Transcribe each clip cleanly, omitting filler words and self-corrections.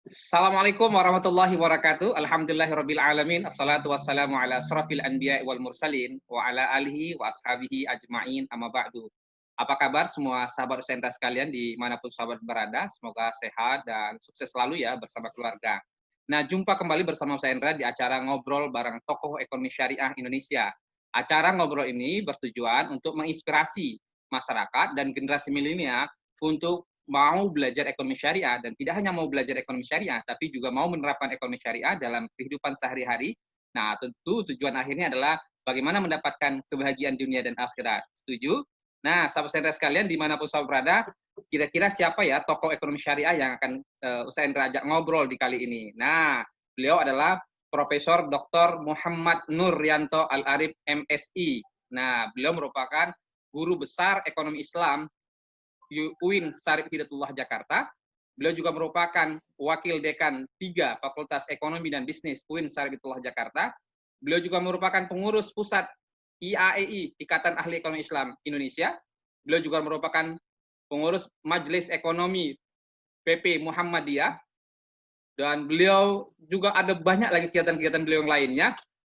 Assalamualaikum warahmatullahi wabarakatuh. Alhamdulillahirabbil alamin. Assalatu wassalamu ala asrofil anbiya'i wal mursalin wa ala alihi wa ashabihi ajmain amma ba'du. Apa kabar semua sahabat Usenta sekalian dimanapun sahabat berada? Semoga sehat dan sukses selalu ya bersama keluarga. Nah, jumpa kembali bersama saya Indra di acara Ngobrol bareng Tokoh Ekonomi Syariah Indonesia. Acara ngobrol ini bertujuan untuk menginspirasi masyarakat dan generasi milenial untuk mau belajar ekonomi syariah dan tidak hanya mau belajar ekonomi syariah, tapi juga mau menerapkan ekonomi syariah dalam kehidupan sehari-hari. Nah, tentu tujuan akhirnya adalah bagaimana mendapatkan kebahagiaan dunia dan akhirat. Setuju? Nah, sahabat saya sekalian, dimanapun sahabat berada, kira-kira siapa ya tokoh ekonomi syariah yang akan Ustaz Hendra ajak ngobrol di kali ini? Nah, beliau adalah Profesor Dr. Muhammad Nuryanto Al-Arif MSI. Nah, beliau merupakan guru besar ekonomi Islam UIN Syarif Hidayatullah Jakarta. Beliau juga merupakan Wakil Dekan 3 Fakultas Ekonomi dan Bisnis UIN Syarif Hidayatullah Jakarta. Beliau juga merupakan pengurus pusat IAEI, Ikatan Ahli Ekonomi Islam Indonesia. Beliau juga merupakan pengurus Majelis Ekonomi PP Muhammadiyah. Dan beliau juga ada banyak lagi kegiatan-kegiatan beliau yang lainnya.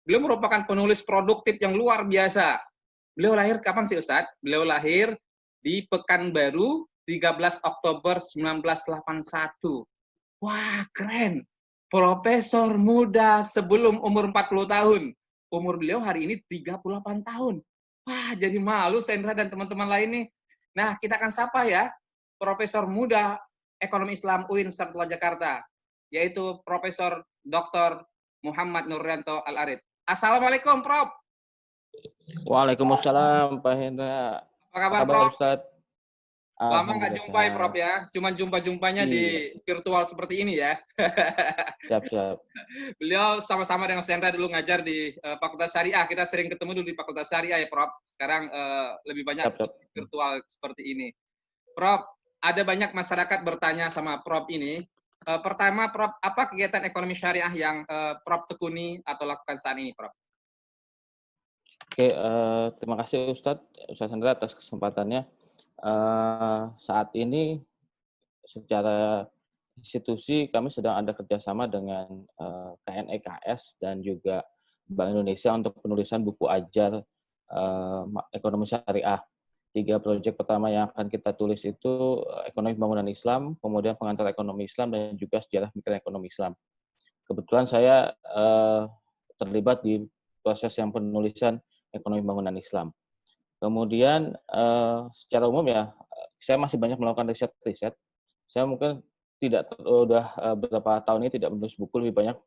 Beliau merupakan penulis produktif yang luar biasa. Beliau lahir kapan sih Ustadz? Beliau lahir di Pekanbaru 13 Oktober 1981. Wah, keren. Profesor muda sebelum umur 40 tahun. Umur beliau hari ini 38 tahun. Wah, jadi malu Sendra dan teman-teman lain nih. Nah, kita akan sapa ya Profesor muda Ekonomi Islam UIN Syarif Jakarta, yaitu Profesor Dr. Muhammad Nuryanto Al-Arif. Assalamualaikum, Prof. Waalaikumsalam, Pak Hendra. Apa Apa kabar, kabar, Prof? Ustadz? Lama nggak Alhamdulillah jumpa ya, Prof sehat. ya. Cuman jumpa-jumpanya Iya, di virtual seperti ini ya. siap-siap. Beliau sama-sama dengan Sendra dulu ngajar di Fakultas Syariah. Kita sering ketemu dulu di Fakultas Syariah ya, Prof. Sekarang lebih banyak Siap-siap. virtual seperti ini. Prof, ada banyak masyarakat bertanya sama Prof ini. Pertama, Prof, apa kegiatan ekonomi syariah yang Prof tekuni atau lakukan saat ini, Prof? Oke, terima kasih Ustadz Hendra atas kesempatannya. Saat ini secara institusi kami sedang ada kerjasama dengan KNEKS dan juga Bank Indonesia untuk penulisan buku ajar ekonomi syariah. 3 proyek pertama yang akan kita tulis itu ekonomi pembangunan Islam, kemudian pengantar ekonomi Islam, dan juga sejarah mikroekonomi Islam. Kebetulan saya terlibat di proses yang penulisan ekonomi pembangunan Islam. Kemudian secara umum ya, saya masih banyak melakukan riset-riset. Saya mungkin tidak udah beberapa tahun ini tidak menulis buku, lebih banyak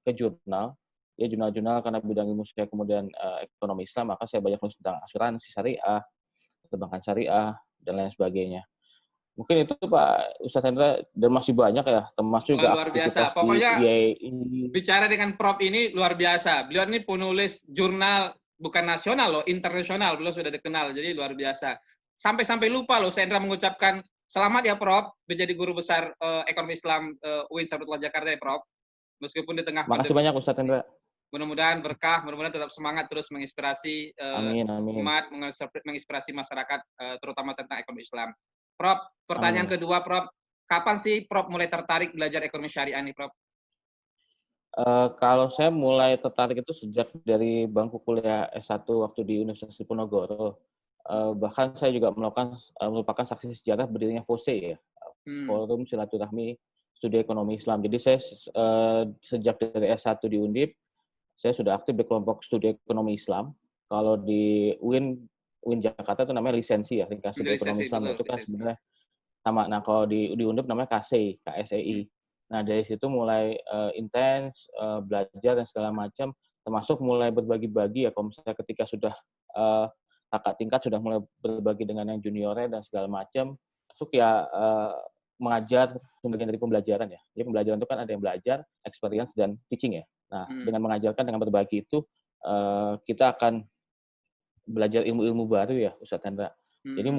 ke jurnal. Ya, jurnal-jurnal karena bidang ilmu saya kemudian ekonomi Islam, maka saya banyak menulis tentang asuransi syariah, perbankan syariah, dan lain sebagainya. Mungkin itu Pak Ustadz Hendra, dan masih banyak ya, termasuk Wah, juga luar biasa. aktivitas di Pokoknya IAI. bicara dengan Prof ini luar biasa. Beliau ini penulis jurnal bukan nasional loh, internasional. Beliau sudah dikenal, jadi luar biasa. Sampai-sampai lupa loh, Sendra mengucapkan selamat ya Prof, menjadi guru besar ekonomi Islam UIN Syarif Jakarta ya Prof. Meskipun di tengah Makasih pandemi banyak seperti Ustadz ini. Hendra. Mudah-mudahan berkah, mudah-mudahan tetap semangat terus menginspirasi Amin, amin. umat, menginspirasi masyarakat, terutama tentang ekonomi Islam. Prof, pertanyaan Amin. kedua, Prof, kapan sih Prof mulai tertarik belajar ekonomi syariah nih, Prof? Kalau saya mulai tertarik itu sejak dari bangku kuliah S1 waktu di Universitas Diponegoro. Bahkan saya juga merupakan saksi sejarah berdirinya FOSE ya, Hmm. Forum Silaturahmi Studi Ekonomi Islam. Jadi saya sejak dari S1 di Undip, saya sudah aktif di kelompok studi ekonomi Islam. Kalau di UIN Jakarta itu namanya lisensi ya, ringkas studi ekonomi Lisensi, Islam. betul, Itu kan lisensi. sebenarnya sama. Nah, kalau di Undip namanya KSEI, KSEI. Nah, dari situ mulai intens belajar dan segala macam, termasuk mulai berbagi-bagi ya, kalau misalnya ketika sudah kakak tingkat sudah mulai berbagi dengan yang juniornya dan segala macam, masuk ya mengajar, bagian dari pembelajaran ya. Jadi pembelajaran itu kan ada yang belajar, experience, dan teaching ya. Nah, Hmm. dengan mengajarkan, dengan berbagi itu, kita akan belajar ilmu-ilmu baru ya, Ustadz Hendra. Jadi Hmm.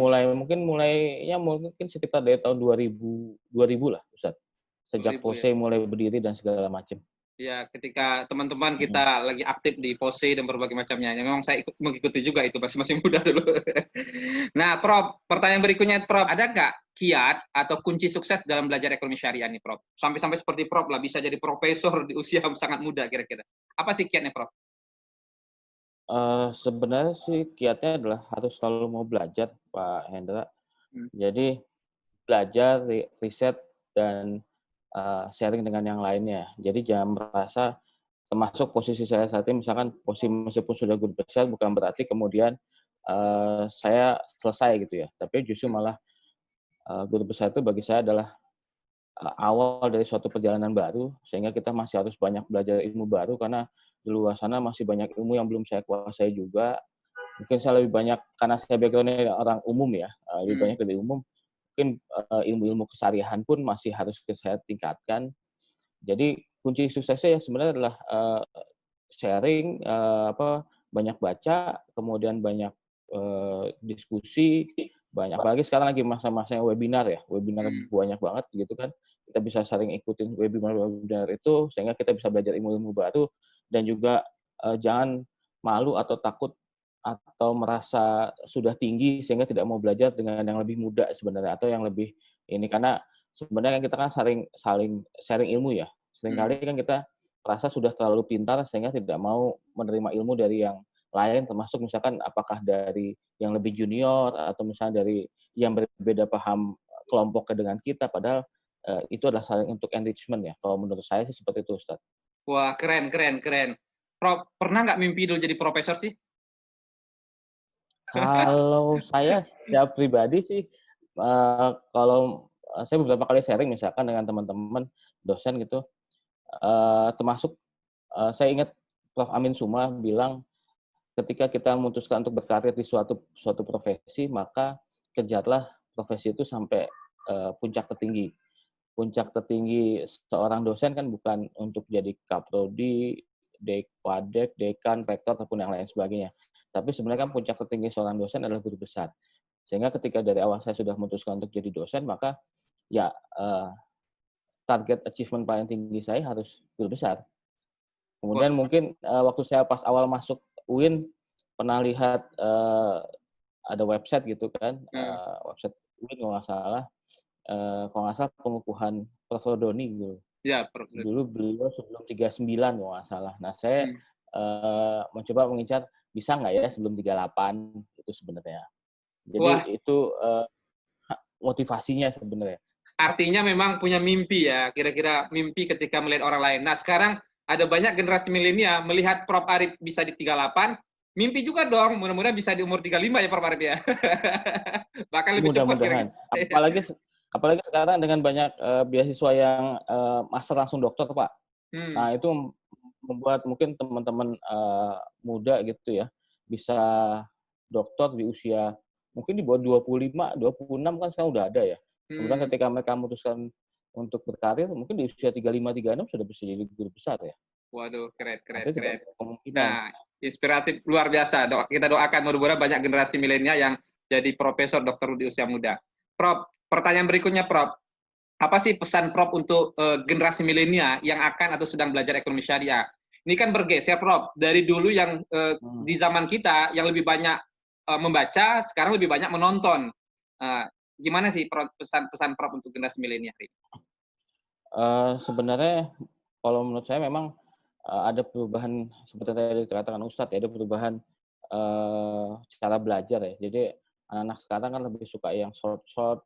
mungkin sekitar dari tahun 2000 lah, Ustadz. Sejak 2000 ya. FOSE mulai berdiri dan segala macam. Ya, ketika teman-teman Mhm. kita lagi aktif di POSI dan berbagai macamnya. Ya, memang saya ikut mengikuti juga itu masih muda dulu. Nah, Prof, pertanyaan berikutnya, Prof, ada nggak kiat atau kunci sukses dalam belajar ekonomi syariah nih, Prof? Sampai-sampai seperti Prof lah bisa jadi profesor di usia sangat muda kira-kira. Apa sih kiatnya, Prof? Sebenarnya sih kiatnya adalah harus selalu mau belajar, Pak Hendra. Hmm. Jadi belajar, riset, dan, sharing dengan yang lainnya. Jadi jangan merasa termasuk posisi saya saat ini misalkan posisi meskipun sudah guru besar bukan berarti kemudian, saya selesai gitu ya. Tapi justru Hmm. malah, guru besar itu bagi saya adalah, awal dari suatu perjalanan baru, sehingga kita masih harus banyak belajar ilmu baru karena di luar sana masih banyak ilmu yang belum saya kuasai juga. Mungkin saya lebih banyak karena saya background-nya orang umum ya, lebih Hmm. banyak dari umum, mungkin, ilmu-ilmu keseharian pun masih harus saya tingkatkan. Jadi kunci suksesnya ya sebenarnya adalah, sharing, banyak baca, kemudian banyak, diskusi, banyak apalagi sekarang lagi masa-masanya webinar ya, webinar Hmm. banyak banget gitu kan. Kita bisa saling ikutin webinar-webinar itu sehingga kita bisa belajar ilmu-ilmu baru dan juga, jangan malu atau takut atau merasa sudah tinggi sehingga tidak mau belajar dengan yang lebih muda sebenarnya atau yang lebih ini, karena sebenarnya kita kan saling saling sharing ilmu ya. Hmm. Seringkali kan kita merasa sudah terlalu pintar sehingga tidak mau menerima ilmu dari yang lain, termasuk misalkan apakah dari yang lebih junior atau misalnya dari yang berbeda paham kelompoknya dengan kita, padahal, itu adalah saling untuk enrichment ya, kalau menurut saya sih seperti itu, Ustaz. Wah, keren, keren, keren. Prof, pernah nggak mimpi dulu jadi profesor sih? Kalau saya secara pribadi sih, kalau, saya beberapa kali sharing misalkan dengan teman-teman dosen gitu, termasuk, saya ingat Prof. Amin Suma bilang, ketika kita memutuskan untuk berkarir di suatu suatu profesi, maka kejarlah profesi itu sampai, puncak tertinggi. Puncak tertinggi seorang dosen kan bukan untuk jadi kaprodi, wadek, dekan, rektor, ataupun yang lain sebagainya. Tapi sebenarnya kan puncak tertinggi seorang dosen adalah guru besar. Sehingga ketika dari awal saya sudah memutuskan untuk jadi dosen, maka ya, target achievement paling tinggi saya harus guru besar. Wah, Kemudian mungkin, waktu saya pas awal masuk UIN, pernah lihat, ada website gitu kan, eh, website UIN kalau nggak salah pengukuhan Prof. Doni gitu. ya, Prof. Dulu beliau sebelum 39 kalau nggak salah. Nah, saya, Hmm. mencoba mengincar, bisa nggak ya sebelum 38, itu sebenarnya. Jadi Wah, itu, motivasinya sebenarnya. artinya memang punya mimpi ya, kira-kira mimpi ketika melihat orang lain. Nah, sekarang ada banyak generasi milenial melihat Prof. Arif bisa di 38, mimpi juga dong, mudah-mudahan bisa di umur 35 ya Prof. Arif ya. Bahkan lebih cepat kira-kira. Mudah-mudahan. Apalagi sekarang dengan banyak, beasiswa yang, master langsung dokter, Pak. Hmm. Nah, itu membuat mungkin teman-teman, muda gitu ya, bisa doktor di usia mungkin di bawah 25, 26 kan sekarang udah ada ya. Kemudian Hmm. ketika mereka memutuskan untuk berkarir, mungkin di usia 35, 36 sudah bisa jadi guru besar ya. Waduh, keren, Nah, keren, itu tidak keren. menutup kemungkinan. Nah, inspiratif luar biasa. Kita doakan mudah-mudahan banyak generasi milenial yang jadi profesor dokter di usia muda. Prof, pertanyaan berikutnya, Prof. Apa sih pesan Prof untuk generasi milenial yang akan atau sedang belajar ekonomi syariah? Ini kan bergeser, Prof. Dari dulu yang Hmm. di zaman kita yang lebih banyak membaca, sekarang lebih banyak menonton. Uh, Gimana sih pesan-pesan Prof untuk generasi milenial ini? Sebenarnya kalau menurut saya memang, ada perubahan seperti tadi dikatakan Ustadz ya, ada perubahan, cara belajar ya. Jadi anak-anak sekarang kan lebih suka yang short-short,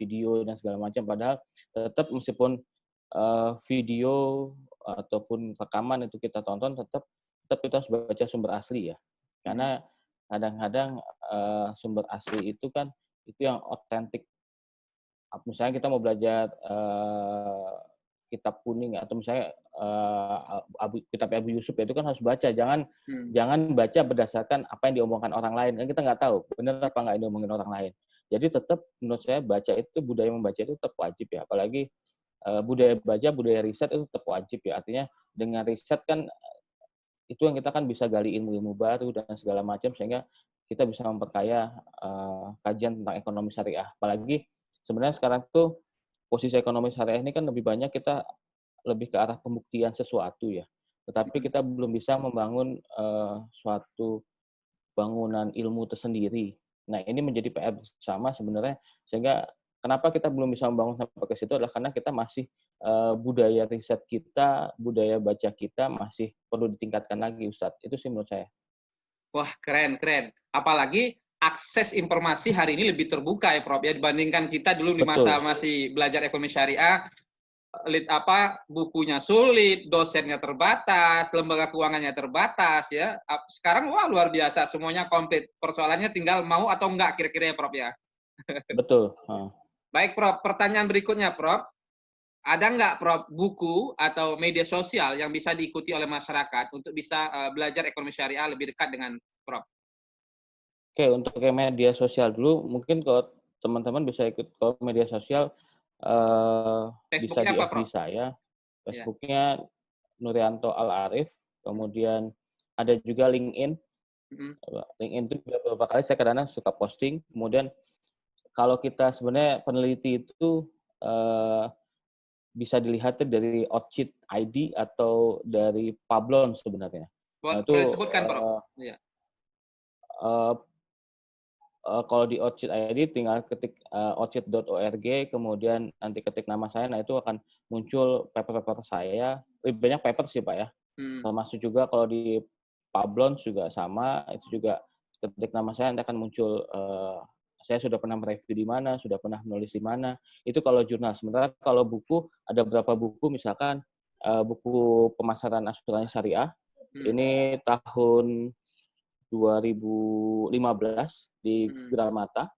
video dan segala macam, padahal tetap meskipun, video ataupun rekaman itu kita tonton, tetap tetap kita harus baca sumber asli ya. Hmm. Karena kadang-kadang, sumber asli itu kan, itu yang otentik. Misalnya kita mau belajar, kitab kuning atau misalnya, kitab Abu Yusuf ya, itu kan harus baca, jangan Hmm. jangan baca berdasarkan apa yang diomongkan orang lain, kan kita nggak tahu benar apa nggak yang diomongin orang lain. Jadi tetap menurut saya baca itu, budaya membaca itu tetap wajib ya, apalagi, budaya baca, budaya riset itu tetap wajib ya. Artinya dengan riset kan, itu yang kita kan bisa gali ilmu-ilmu baru dan segala macam sehingga kita bisa memperkaya, kajian tentang ekonomi syariah. Apalagi sebenarnya sekarang tuh posisi ekonomi syariah ini kan lebih banyak kita lebih ke arah pembuktian sesuatu ya. Tetapi Mhm. kita belum bisa membangun suatu bangunan ilmu tersendiri. Nah, ini menjadi PR bersama sebenarnya, sehingga kenapa kita belum bisa membangun sampai ke situ adalah karena kita masih budaya riset kita, budaya baca kita masih perlu ditingkatkan lagi, Ustadz. Itu sih menurut saya. Wah, keren, keren. Apalagi akses informasi hari ini lebih terbuka ya, Prof. Ya dibandingkan kita dulu di masa Betul, masih belajar ekonomi syariah, bukunya sulit, dosennya terbatas, lembaga keuangannya terbatas ya. Sekarang wah luar biasa, semuanya komplit. Persoalannya tinggal mau atau enggak kira-kira ya, Prof ya. betul. Heeh. Baik, Prof. Pertanyaan berikutnya, Prof. Ada nggak, Prof, buku atau media sosial yang bisa diikuti oleh masyarakat untuk bisa belajar ekonomi syariah lebih dekat dengan Prof? Oke, untuk yang media sosial dulu, mungkin kalau teman-teman bisa ikut ke media sosial, bisa Facebook-nya di apa, FB Prof? saya, Ya. Facebook-nya Nurianto Al Arif, kemudian ada juga LinkedIn. Mhm. LinkedIn itu beberapa kali saya kadang-kadang suka posting, kemudian kalau kita sebenarnya peneliti itu, eee, bisa dilihat tuh dari Outcheat ID atau dari Pablon sebenarnya. Nah itu, Boleh disebutkan, Prof? Iya. eee kalau di Outcheat ID tinggal ketik, outcheat.org, kemudian nanti ketik nama saya, nah itu akan muncul paper-paper saya, lebih banyak paper sih, Pak, ya. Hmm. Termasuk juga kalau di Pablons juga sama, itu juga ketik nama saya nanti akan muncul, saya sudah pernah mereview di mana, sudah pernah menulis di mana, itu kalau jurnal. Sementara kalau buku, ada beberapa buku misalkan, buku pemasaran asuransi syariah, Hmm. ini tahun 2015 di Hmm. Gramata,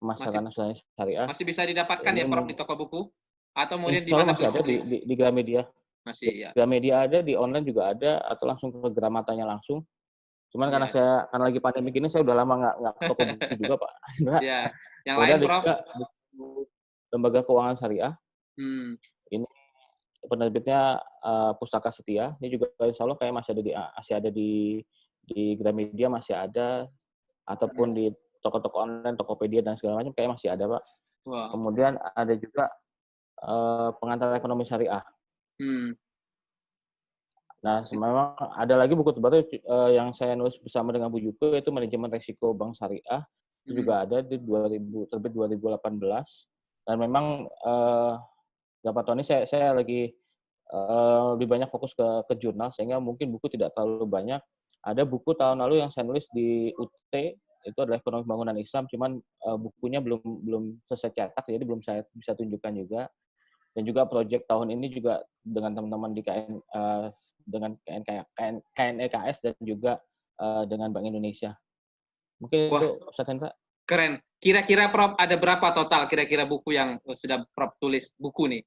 Masih pemasaran asuransi syariah. masih bisa didapatkan Ini ya, Prof, di toko buku? Atau kemudian di insya Allah mana masih beli ada sendiri? di Gramedia. Masih Di ya. Gramedia ada, di online juga ada, atau langsung ke Gramatanya langsung. Cuman Ya. karena lagi pandemi gini, saya udah lama nggak ke toko buku juga, Pak. Ya. Yang lain, Kemudian ada Prof? juga buku Lembaga Keuangan Syariah, Hmm. ini penerbitnya, Pustaka Setia, ini juga insya Allah kayak masih ada di Gramedia masih ada, Hmm. ataupun di toko-toko online, Tokopedia dan segala macam kayak masih ada, Pak. Wah. Kemudian ada juga, Pengantar Ekonomi Syariah. Hmm. Nah, memang ada lagi buku terbaru, yang saya nulis bersama dengan Bu Yuke, itu Manajemen Risiko Bank Syariah, itu Hmm. juga ada di 2000, terbit 2018. Dan memang, beberapa tahun ini saya lagi, lebih banyak fokus ke jurnal, sehingga mungkin buku tidak terlalu banyak. Ada buku tahun lalu yang saya nulis di UT, itu adalah Ekonomi Pembangunan Islam, cuman, bukunya belum belum selesai cetak, jadi belum saya bisa tunjukkan juga. Dan juga proyek tahun ini juga dengan teman-teman di dengan KNEKS dan juga, dengan Bank Indonesia. Mungkin Wah, itu Ustaz Hendra. keren. Kira-kira, Prof, ada berapa total kira-kira buku yang sudah Prof tulis buku nih?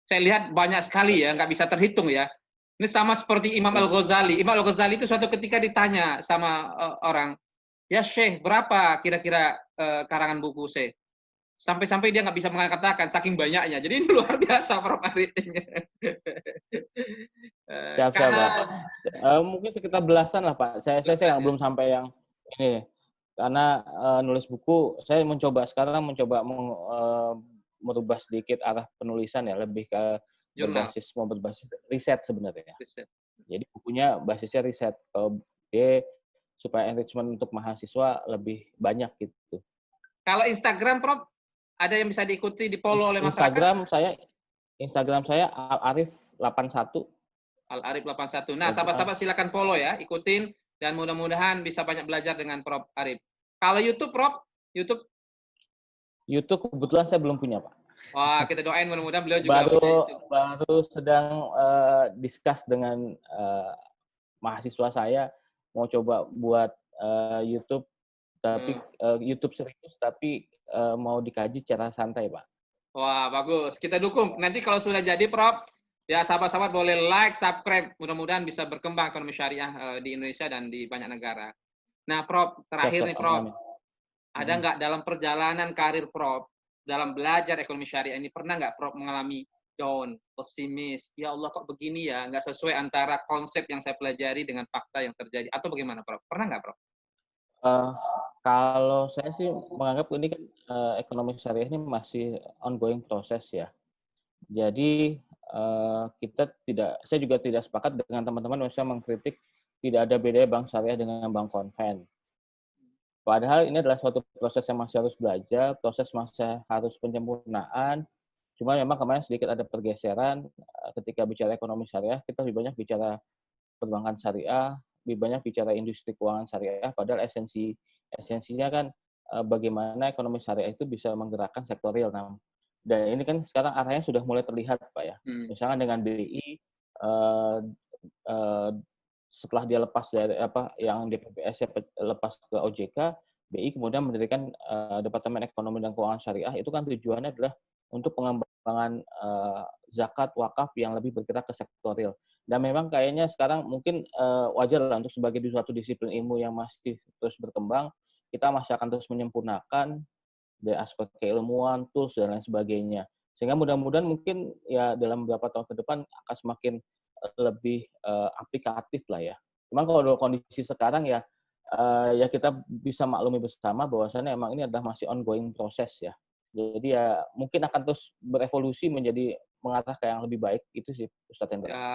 Saya lihat banyak sekali ya, nggak bisa terhitung ya. Ini sama seperti Imam Iya. Al-Ghazali. Imam Al-Ghazali itu suatu ketika ditanya sama orang, ya Syekh, berapa kira-kira karangan buku Syekh? Sampai-sampai dia nggak bisa mengatakan, saking banyaknya. Jadi ini luar biasa Prof Arif. Siap siap, Karena Pak. Mungkin sekitar belasan lah, Pak. Saya belasan yang ya. belum sampai yang ini. Karena, nulis buku, saya sekarang mencoba merubah sedikit arah penulisan ya, lebih ke Jurnal. mau berbasis riset sebenarnya. Riset. Jadi bukunya basisnya riset, dia supaya enrichment untuk mahasiswa lebih banyak gitu. Kalau Instagram, Prof, ada yang bisa diikuti, di-follow oleh masyarakat? Instagram saya Al-Arif81. Al-Arif 81. Nah, sahabat-sahabat silakan follow ya, ikutin, dan mudah-mudahan bisa banyak belajar dengan Prof Arif. Kalau YouTube, Prof, YouTube, YouTube kebetulan saya belum punya, Pak. wah kita doain mudah-mudahan beliau juga punya Baru YouTube. baru sedang, discuss dengan, mahasiswa saya, mau coba buat, YouTube, tapi, Hmm. YouTube serius, tapi, mau dikaji secara santai, Pak. Wah, bagus. Kita dukung. Nanti kalau sudah jadi, Prof, ya sahabat-sahabat boleh like, subscribe. Mudah-mudahan bisa berkembang ekonomi syariah di Indonesia dan di banyak negara. Nah, Prof, Siap terakhir siap, nih, amin Prof, amin. ada Mhm. nggak dalam perjalanan karir Prof, dalam belajar ekonomi syariah ini, pernah nggak Prof mengalami down, pesimis, ya Allah kok begini ya, nggak sesuai antara konsep yang saya pelajari dengan fakta yang terjadi, atau bagaimana Prof? Pernah nggak Prof? Eee, Kalau saya sih menganggap ini kan, ekonomi syariah ini masih ongoing proses ya. Jadi, saya juga tidak sepakat dengan teman-teman yang mengkritik tidak ada bedanya bank syariah dengan bank konven. Padahal ini adalah suatu proses yang masih harus belajar, proses masih harus penyempurnaan. Cuma memang kemarin sedikit ada pergeseran ketika bicara ekonomi syariah, kita lebih banyak bicara perbankan syariah, lebih banyak bicara industri keuangan syariah, padahal esensinya kan bagaimana ekonomi syariah itu bisa menggerakkan sektor real. Nah, dan ini kan sekarang arahnya sudah mulai terlihat, Pak ya. Misalnya dengan BI, setelah dia lepas dari yang DPPS lepas ke OJK, BI kemudian mendirikan Departemen Ekonomi dan Keuangan Syariah. Itu kan tujuannya adalah untuk pengembangan zakat wakaf yang lebih bergerak ke sektor real. Dan memang kayaknya sekarang mungkin wajar lah untuk sebagai suatu disiplin ilmu yang masih terus berkembang, kita masih akan terus menyempurnakan dari aspek keilmuan, tools, dan lain sebagainya. Sehingga mudah-mudahan mungkin ya dalam beberapa tahun ke depan akan semakin lebih aplikatif lah ya. Cuman kalau kondisi sekarang ya ya kita bisa maklumi bersama bahwasannya emang ini adalah masih ongoing proses ya. Jadi ya mungkin akan terus berevolusi menjadi mengarah ke yang lebih baik, itu sih Ustadz Hendra. Ya,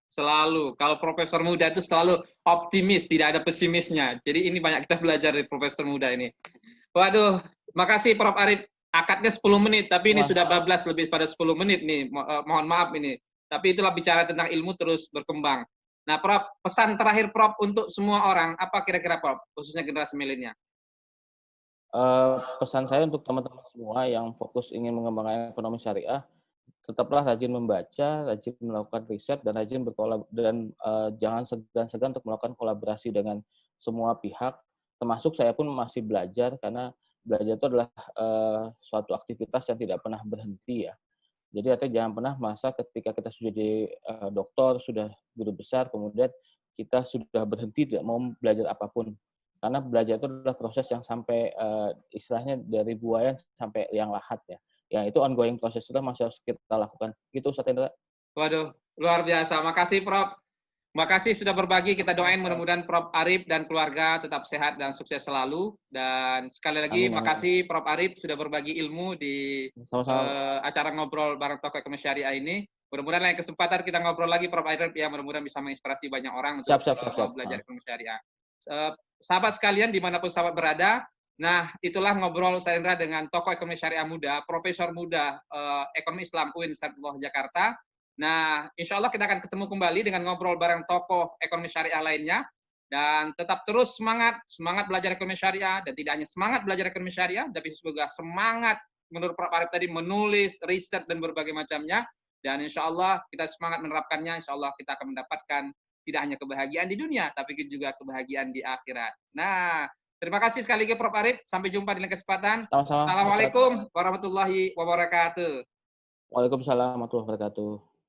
selalu. Kalau profesor muda itu selalu optimis, tidak ada pesimisnya. Jadi ini banyak kita belajar dari profesor muda ini. Waduh, makasih Prof. Arif. Akadnya 10 menit, tapi ini sudah bablas lebih pada 10 menit nih. Mohon maaf ini. Tapi itulah bicara tentang ilmu terus berkembang. Nah, Prof, pesan terakhir Prof untuk semua orang, apa kira-kira Prof, khususnya generasi milenial? Pesan saya untuk teman-teman semua yang fokus ingin mengembangkan ekonomi syariah, tetaplah rajin membaca, rajin melakukan riset, dan rajin jangan segan-segan untuk melakukan kolaborasi dengan semua pihak, termasuk saya pun masih belajar, karena belajar itu adalah suatu aktivitas yang tidak pernah berhenti ya. Jadi artinya jangan pernah merasa ketika kita sudah jadi dokter, sudah guru besar, kemudian kita sudah berhenti tidak mau belajar apapun. Karena belajar itu adalah proses yang sampai istilahnya dari buayan sampai liang lahat ya. Yang itu ongoing proses itu masih harus kita lakukan. Gitu Ustaz Hendra. Waduh, luar biasa. Makasih Prof. Makasih sudah berbagi. Kita doain mudah-mudahan Prof. Arif dan keluarga tetap sehat dan sukses selalu. Dan sekali lagi, makasih Prof. Arif sudah berbagi ilmu di acara ngobrol bareng tokoh ekonomi syariah ini. Mudah-mudahan lain kesempatan kita ngobrol lagi Prof. Arif ya. Mudah-mudahan bisa menginspirasi banyak orang untuk belajar ekonomi syariah. Sahabat sekalian, dimanapun sahabat berada, nah itulah ngobrol saya Indra dengan tokoh ekonomi syariah muda, profesor muda ekonomi Islam UIN Syarifullah Jakarta. Nah, insya Allah kita akan ketemu kembali dengan ngobrol bareng tokoh ekonomi syariah lainnya. Dan tetap terus semangat belajar ekonomi syariah. Dan tidak hanya semangat belajar ekonomi syariah, tapi juga semangat, menurut Prof. Arif tadi, menulis, riset, dan berbagai macamnya. Dan insya Allah kita semangat menerapkannya, insya Allah kita akan mendapatkan tidak hanya kebahagiaan di dunia, tapi juga kebahagiaan di akhirat. Nah, terima kasih sekali lagi Prof. Arif. Sampai jumpa di lain kesempatan. Assalamualaikum warahmatullahi wabarakatuh. Waalaikumsalam warahmatullahi wabarakatuh.